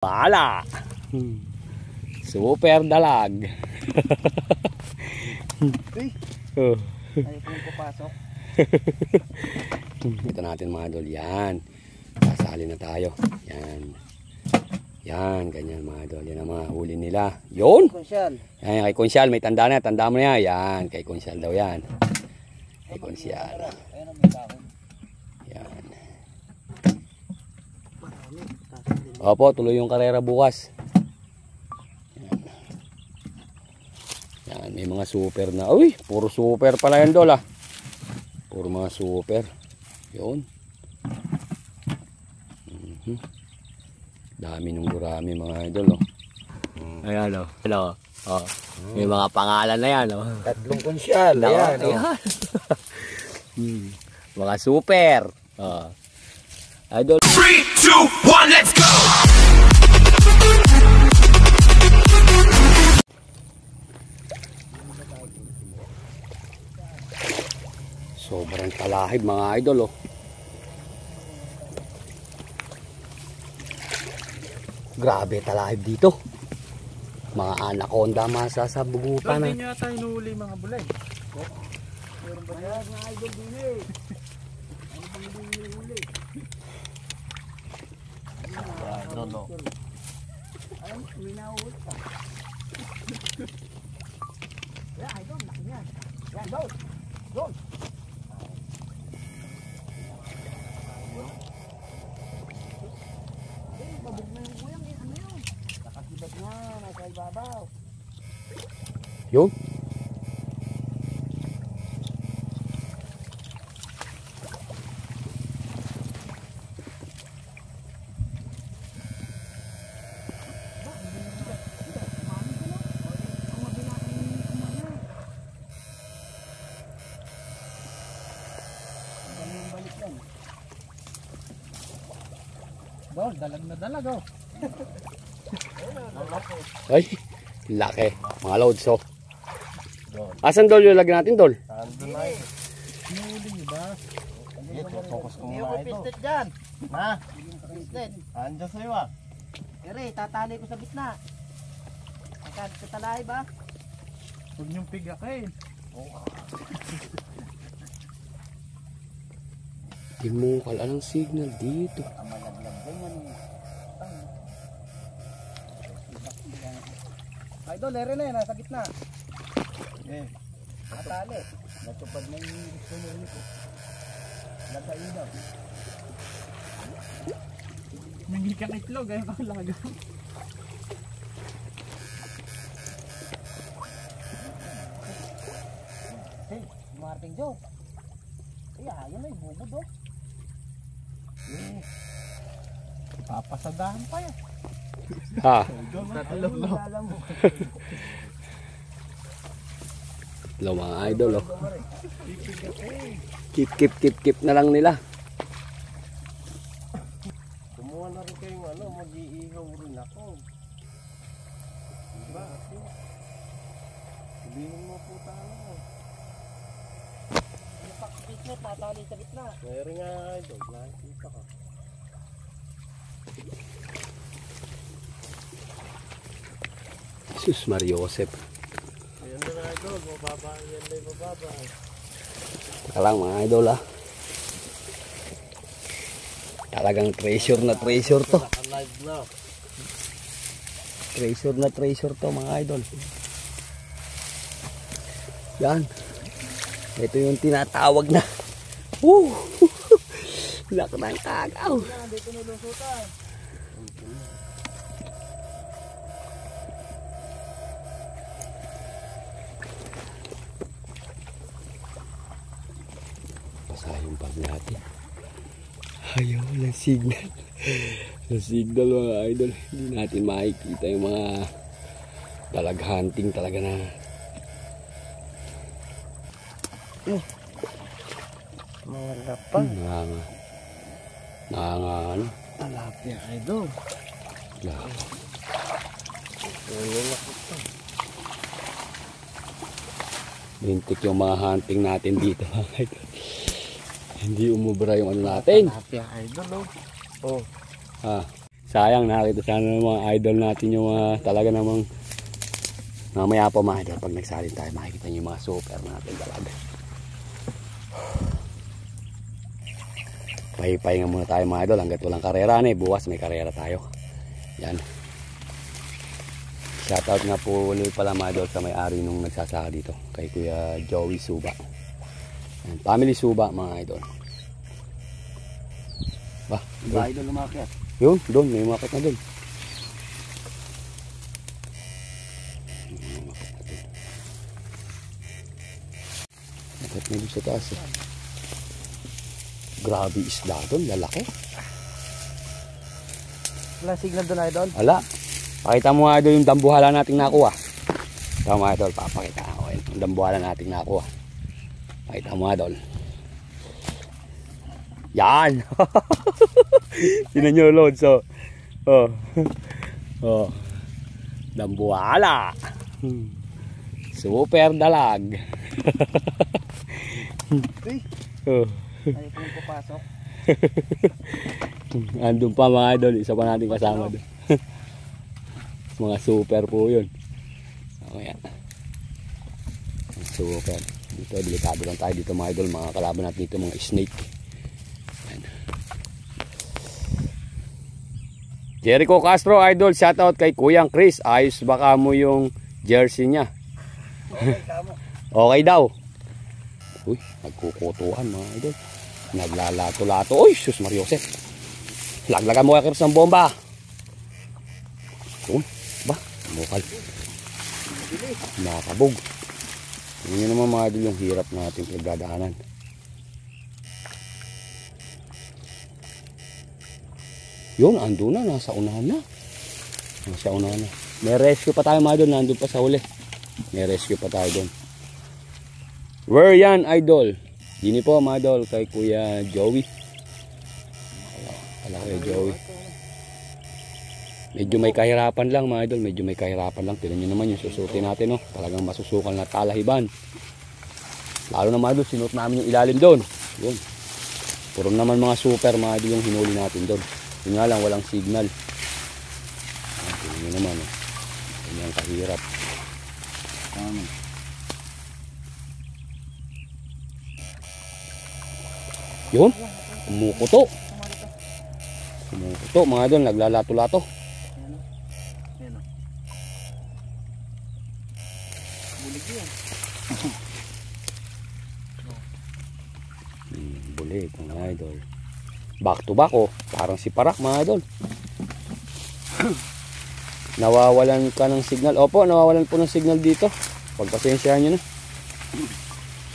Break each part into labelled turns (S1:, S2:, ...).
S1: Bala. Super dalag.
S2: Ay, kung papasok.
S1: Ito natin mga idol. Yan. Sasali na tayo. Yan. Yan. Ganyan mga idol. Yan ang mga huli nila. Yun.
S2: Konsyal.
S1: Yan kay Konsyal. May tanda na. Tanda mo na yan. Yan. Kay Konsyal daw yan. Kay Konsyal. Yan. Opo. Tuloy yung karera bukas. Yan. Yan. May mga super na. Uy. Puro super pala yan dol ah. Puro mga super. Yun. Dami nung gurami mga idol oh. Ayan oh. Hello. Oh. May mga pangalan na yan oh.
S2: Tatlong konsyal. Ayan.
S1: Ayan. Mga super. Oh. Idol.
S3: 3, 2, 1, let's go!
S1: Sobrang talahib mga idol oh. Grabe talahib dito. Mga anaconda masasabugutan na.
S2: Hindi nyo tayo inuuli mga bulay. Meron ba yan mga idol din eh. Ano ba yung inuuli?
S1: No.
S2: Ayun, minahuli ka. Yan, idol, laki niyan. Yan, doon. Doon. Babog na yung kuyang eh. Ano yun? Nakasibat nga, nasa ibabaw.
S1: Yun.
S2: Dol, dalag na dalag oh.
S1: Ay, laki. Mga loads oh. Asan dol yung lagyan natin dol?
S2: Andun na yun. Hinuli ba? Ito, focus ko muna ito. Hindi ko pistet dyan. Ma? Pistet. Andyan sa'yo ah. Ere, tatali ko sa bitna. Tatalahi ba? Huwag niyong pigakin.
S1: Dimukal, anong signal dito?
S2: Malaglag ganyan eh. Idol, ere na yun, nasa gitna. Eh, natali. Natupad na yung gusto mo nito. Lagayin daw. Mingi kang itlog, ayaw kang laga. Hey, Marting Joe. Ay, ayun na, ibubod oh. Papasadahan pa yan.
S1: Ha?
S2: Tatalog no.
S1: Hello mga idol oh. Keep na lang nila.
S2: Kumuha na rin kayong ano, mag-iihaw rin ako. Diba? Sabihin mo po tayo. Yung pakipit mo, tatali sa gitna. Mayroon nga idol, nakikita ka.
S1: Jesus Mariosep.
S2: Ayan na idol, mababa. Ayan na yung mababa.
S1: Taka lang mga idol ah. Talagang treasure na treasure to.
S2: Naka-live na.
S1: Treasure na treasure to mga idol. Yan. Ito yung tinatawag na. Woo! Laki ng kagaw.
S2: Dito nilusutan.
S1: Pasayong pag natin. Ayaw ng signal. Ng signal mga idol. Hindi natin makikita yung mga dalag hunting talaga na.
S2: Mga pa.
S1: Ano?
S2: Talapia idol.
S1: Lintik yung mga hunting natin dito mga idol. Hindi umubra yung ano natin.
S2: Talapia idol oh. Oh.
S1: Ha. Sayang, nakita sana ng mga idol natin yung talaga namang mamaya po mga idol pag nagsalin tayo makikita nyo yung mga super natin talaga. Pahipahinga muna tayo mga idol hanggat walang karera na bukas may karera tayo. Yan. Shoutout nga po ulit pala mga idol sa may-ari nung nagsasaka dito kay Kuya Joey Suba. Yan. Family Suba mga idol. Ba,
S2: Idol lumakit.
S1: yun, doon may umakit na doon. Umakit na doon sa taas eh. Grabe isda doon, lalaki.
S2: Wala signal doon, idol.
S1: Ala, pakita mo nga idol yung dambuhala nating nakuha. Tama idol, papakita ako yung dambuhala nating nakuha. Pakita mo idol. Yan. Tinan nyo loads oh. Oh. Oh. Dambuhala. Super dalag. Oh.
S2: Ayaw ko papasok.
S1: Andun pa mga idol, isa pa natin kasama doon. Mga super po yun. O yan. Super. Dito, delikado lang tayo dito mga idol. Mga kalaban natin dito, mga snake. Yan. Jericho Castro idol, shoutout kay Kuyang Chris. Ayos baka mo yung jersey niya. Okay daw. Uy, nagkukutuhan mga idol. Naglalato-lato. Uy, sus Mariosep. Laglagan mo kay Chris ng bomba. Ba, mukal. Nakabog. Yun naman mga idol yung hirap natin pagdadaanan. Yun, ando na. Nasa unahan na. Nasa unahan na. May rescue pa tayo mga idol. Nandun pa sa uli. May rescue pa tayo doon. Where yan idol? Dini po mga idol kay Kuya Joey. Kala Kuya Joey. Medyo may kahirapan lang mga idol. Medyo may kahirapan lang. Tignan nyo naman yung susutin natin. Oh. Talagang masusukal na talahiban. Lalo na mga idol, sinuot namin yung ilalim doon. Yun. Puro naman mga super mga idol yung hinuli natin doon. Yun nga lang, walang signal. Tignan nyo naman. Oh. Yun yung kahirap. Yun. Kumukuto. Kumukuto mga idol. Naglalato-lato. Bulig mga idol. Back to back oh. Parang si Parak mga idol. Nawawalan ka ng signal. Opo, nawawalan po ng signal dito. Pagpasensyahan nyo na.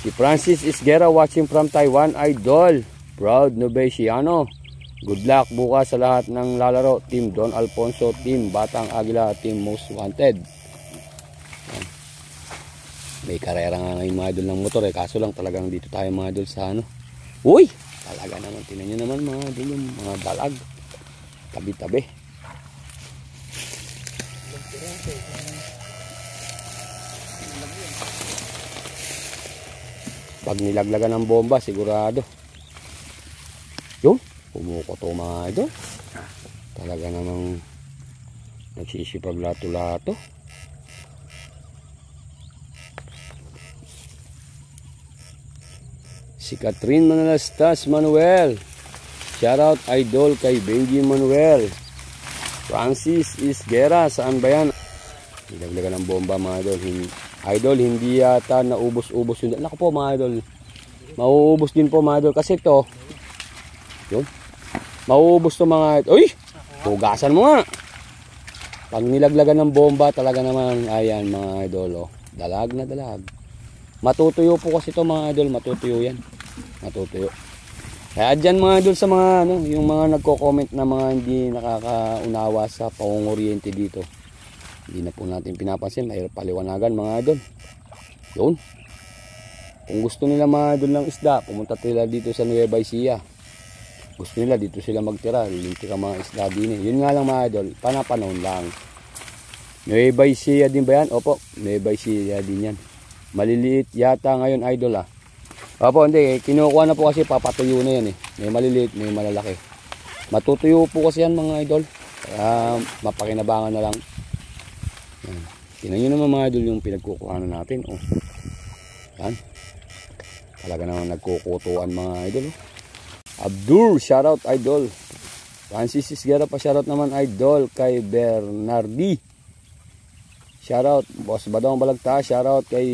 S1: Si Francis Isguera watching from Taiwan idol. Proud Novesiano. Good luck bukas sa lahat ng lalaro. Team Don Alfonso, Team Batang Agila, Team Most Wanted. Yan. May karera nga ngayon mga idol ng motor eh. Kaso lang talagang dito tayo mga idol sa ano. Uy! Talaga naman. Tinan nyo naman mga idol yung mga dalag. Tabi-tabi. Pag nilaglagan ng bomba sigurado. Yun. Pumukoto mga idol. Talaga namang nagsisipag lato-lato. Si Catherine Manalastas Manuel. Shoutout idol kay Benji Manuel. Francis Isguera. Saan ba yan? Nilaglagan ng bomba mga idol. Idol, hindi yata naubos-ubos yun. Naku po mga idol. Mauubos din po mga idol. Kasi ito. Yun. Mauubos to mga idol. Uy! Hugasan mo nga. Pag nilaglagan ng bomba talaga naman. Ayan mga idol. Oh. Dalag na dalag. Matutuyo po kasi ito mga idol. Matutuyo yan. Matutuyo. Kaya dyan mga idol sa mga ano, yung mga nagko-comment na mga hindi nakakaunawa sa pangungoriente dito. Hindi na po natin pinapansin. Mahirap paliwanagan mga idol. Yun. Kung gusto nila mga idol ng isda, pumunta sila dito sa Nueva Ecija. Gusto nila dito sila magtira. Lilinti ka mga isda din. Yun nga lang mga idol. Panapanahon lang. Nueva Ecija din ba yan? Opo. Nueva Ecija din yan. Maliliit yata ngayon idol ah. Opo hindi. Kinukuha na po kasi papatuyo na yan eh. May maliliit, may malalaki. Matutuyo po kasi yan mga idol. Mapakinabangan na lang. Yan. Tingnan nyo naman mga idol yung pinagkukuhanan natin. Oh. Yan. Talaga naman nagkukutuan mga idol. Oh. Abdur, shoutout idol. Francis Isguera pa shoutout naman idol kay Bernardi. Shoutout Boss Badong Balagta, shoutout kay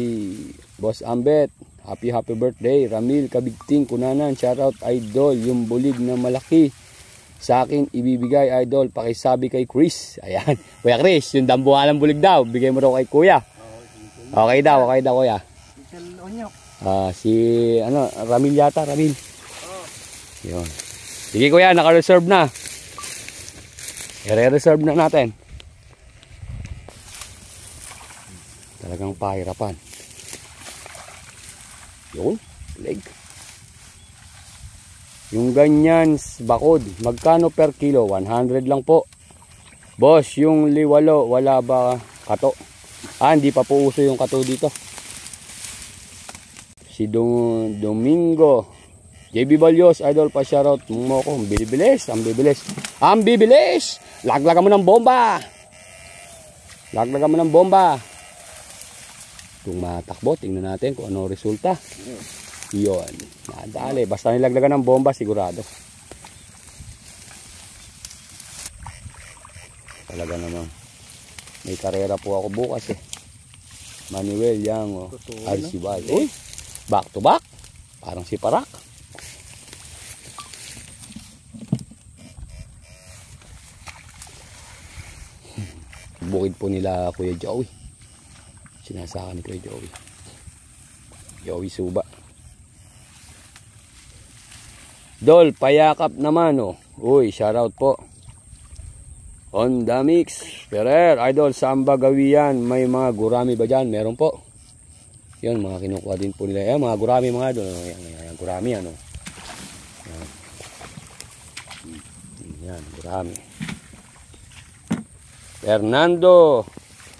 S1: Boss Ambet. Happy birthday Ramil Kabigting Kunanan, shoutout idol. Yung bulig na malaki sa akin ibibigay idol, pakisabi kay Chris. Ayan, Kuya Chris, yung dambuhalang bulig daw, bigay mo raw kay Kuya. Okay daw Kuya. Si Ramil yata, Ramil. Yun. Sige Kuya, naka-reserve na. I-reserve na natin. Talagang pahirapan. Yun, leg. Yung ganyan bakod, magkano per kilo? 100 lang po. Boss, yung liwalo, wala ba kato? Hindi pa po uso yung kato dito. Si Domingo JB Balyos, idol pa shoutout mo ko. Ang bibilis. Laglagan mo ng bomba. Kung matakbo, tingnan natin kung ano resulta. Yun, nadali. Basta nilaglagan ng bomba, sigurado. Talaga naman. May karera po ako bukas eh. Manuel Yang, Alcibay. Uy, back to back. Parang si Parak. Bukid po nila Kuya Joey. Sinasaka ni Kuya Joey Suba. Dol, payakap naman oh. Uy, shoutout po. On the mix. Ferrer, idol, saan ba gawian? May mga gurami ba dyan? Meron po. Yan, mga kinukuha din po nila. Yan, mga gurami mga idol. Yan, gurami ano. Yan, gurami. Fernando.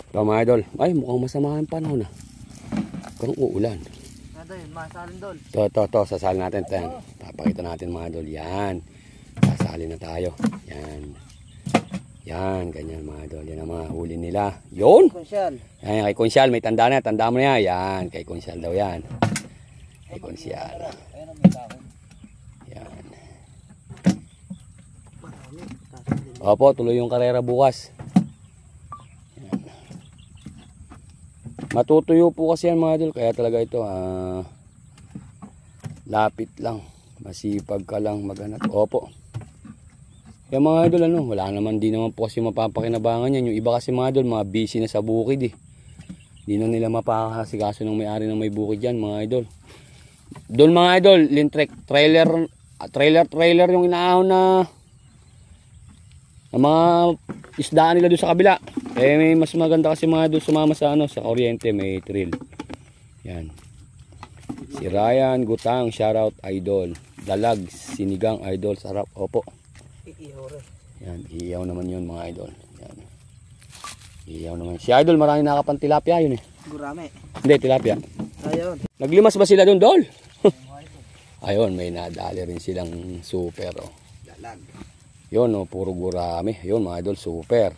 S1: Ito mga idol. Ay, mukhang masama ang panahon ah. Parang uulan.
S2: Masalin dol.
S1: Ito, sasalin natin. Papakita natin mga idol. Yan. Sasalin na tayo. Yan, ganyan mga idol. Yan ang mga huli nila. Yun!
S2: Konsyal.
S1: Yan, kay Konsyal. May tanda na. Tanda mo na yan. Yan, kay Konsyal daw yan. Kay Konsyal. Yan. Opo, tuloy yung karera bukas. Yan. Matutuyo po kasi yan mga idol. Kaya talaga ito, lapit lang. Masipag ka lang maghanap. Opo. Kaya mga idol, wala naman, di naman po kasi mapapakinabangan yan. Yung iba kasi mga idol, mga busy na sa bukid eh. Di na nila mapakasikaso ng may-ari ng may bukid yan mga idol. Doon mga idol, trailer yung inaahon na mga isdaan nila doon sa kabila. Eh may mas maganda kasi mga idol sumama sa sa kuryente, may trail. Yan. Si Ryan Gutang, shoutout idol. Dalag, sinigang idol, sarap. Opo. Yan, iiyaw naman yun mga idol. Yan. Iiyaw naman. Si idol marami nakapang tilapia yun eh.
S2: Gurame.
S1: Hindi, tilapia.
S2: Ayun.
S1: Naglimas ba sila doon, Dol? Ayun, may nadali rin silang super oh.
S2: Dalag.
S1: Yun oh, puro gurame. Ayun mga idol, super.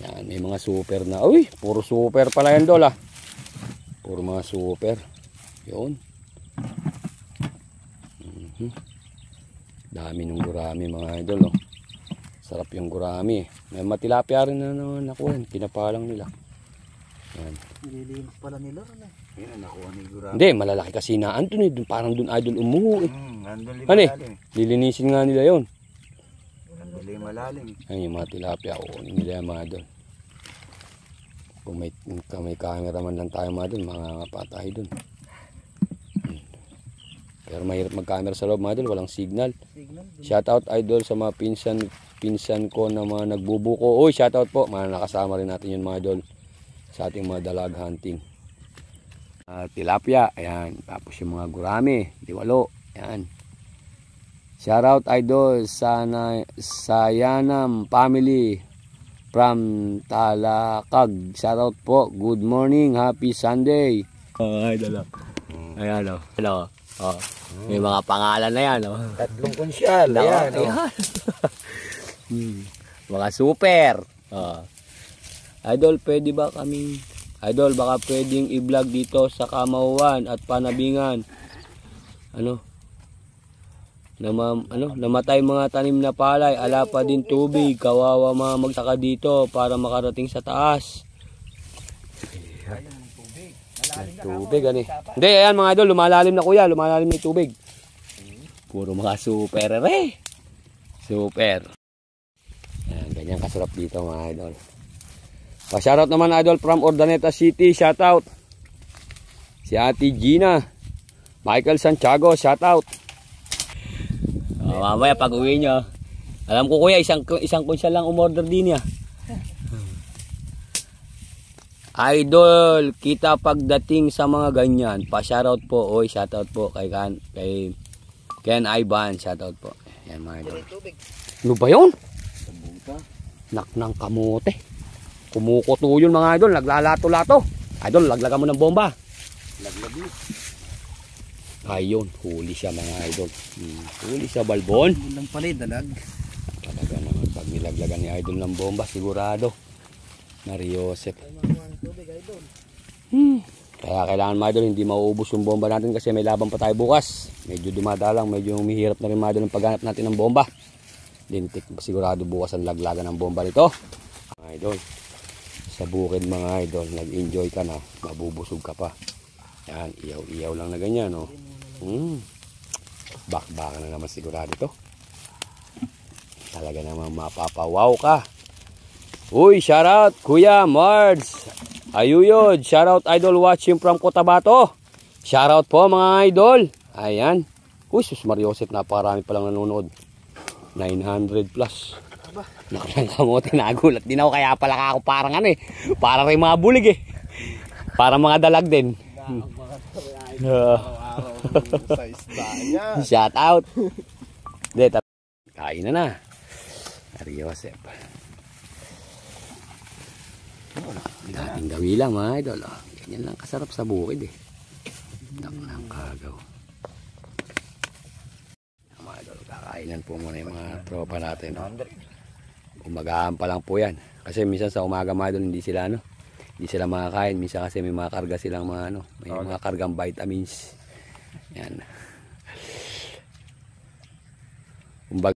S1: Yan, may mga super na. Uy, puro super pala yan, Dol ah. Puro mga super. Yun. Dami ng gurami mga idol oh. Sarap yung gurami. May matilapia rin na nakuha. Kinapalang nila. Yan.
S2: Nililinis pala nila.
S3: Yan, nakuha ni gurami.
S1: Hindi, malalaki kasi na andun eh. Parang dun idol umuho eh.
S3: Ano eh?
S1: Lilinisin nga nila yun.
S3: Nandun malalim.
S1: Ayun yung mga tilapia. Kunin nila yung mga idol. Kung may cameraman lang tayo mga idol, makakapatay dun. Pero mahirap mag-camera sa loob mga idol, walang signal. Shoutout idol sa mga pinsan ko na mga nagbubuko. Uy, shoutout po. Mga nakasama rin natin yun mga idol sa ating mga dalag hunting. Tilapia, ayan. Tapos yung mga gurami, liwalo, ayan. Shoutout idol sa Yanam family from Talakag. Shoutout po. Good morning, happy Sunday. Idol. Ayan o. Hello. May mga pangalan na yan.
S2: Tatlong konsyal. Ayan.
S1: Mga super. Idol, pwede ba kaming... Idol, baka pwedeng i-vlog dito sa Kamauan at Panabingan. Namatay mga tanim na palay, ala pa din tubig, kawawa mga magsaka dito para makarating sa taas. Tubig, ano eh. Hindi, ayan mga idol, lumalalim na kuya, lumalalim na yung tubig. Puro mga super super. Ayan, ganyan kasarap dito mga idol. Pa-shoutout naman idol from Urdaneta City, shoutout. Si Ate Gina, Michael Santiago, shoutout. Mamaya pag uwi nyo, alam ko kuya, isang kunsya lang umorder din ya. Idol, kita pagdating sa mga ganyan, pa-shoutout po, oy, shoutout po kay Ken Ivan, shoutout po. Yan mga idol. Ano ba yun? Nak ng kamote. Kumukuto yun mga idol, naglalato-lato. Idol, laglagan mo ng bomba.
S3: Laglag.
S1: Ayun, huli siya mga idol. Huli siya balbon.
S2: Bulang pala dalag.
S1: Talaga naman, pag nilaglagan ni idol ng bomba, sigurado. Mariosep. Kaya kailangan mga idol, hindi mauubos yung bomba natin kasi may laban pa tayo bukas. Medyo dumadalang, medyo humihirap na rin mga idol ang paghanap natin ng bomba. Lintik, sigurado bukas ang laglagan ng bomba nito. Mga idol, sa bukid mga idol, nag-enjoy ka na, mabubusog ka pa. Yan, iyaw-iyaw lang na ganyan, no? Bakbaka na naman sigurado ito. Talaga naman mapapawaw ka. Uy, shoutout Kuya Mards Ayuyod, shoutout idol watching from Cotabato. Shoutout po mga idol. Ayan. Uy, sus Mariosep, napakarami palang nanonood. 900 plus. Nakang kamote, nagulat din ako, kaya pala ako parang ano eh. Para rin mga bulig eh. Para mga dalag din.
S2: Sa isda niya.
S1: Shout out. Kain na. Mariosep. Dating gawi lang mga idol. Ganyan lang kasarap sa bukid eh. Ng kagaw. Mga idol, kakainan po muna yung mga tropa natin. Umagahan pa lang po yan. Kasi minsan sa umaga mga idol, hindi sila makakain. Minsan kasi may mga karga silang mga may mga kargang vitamins. Yan.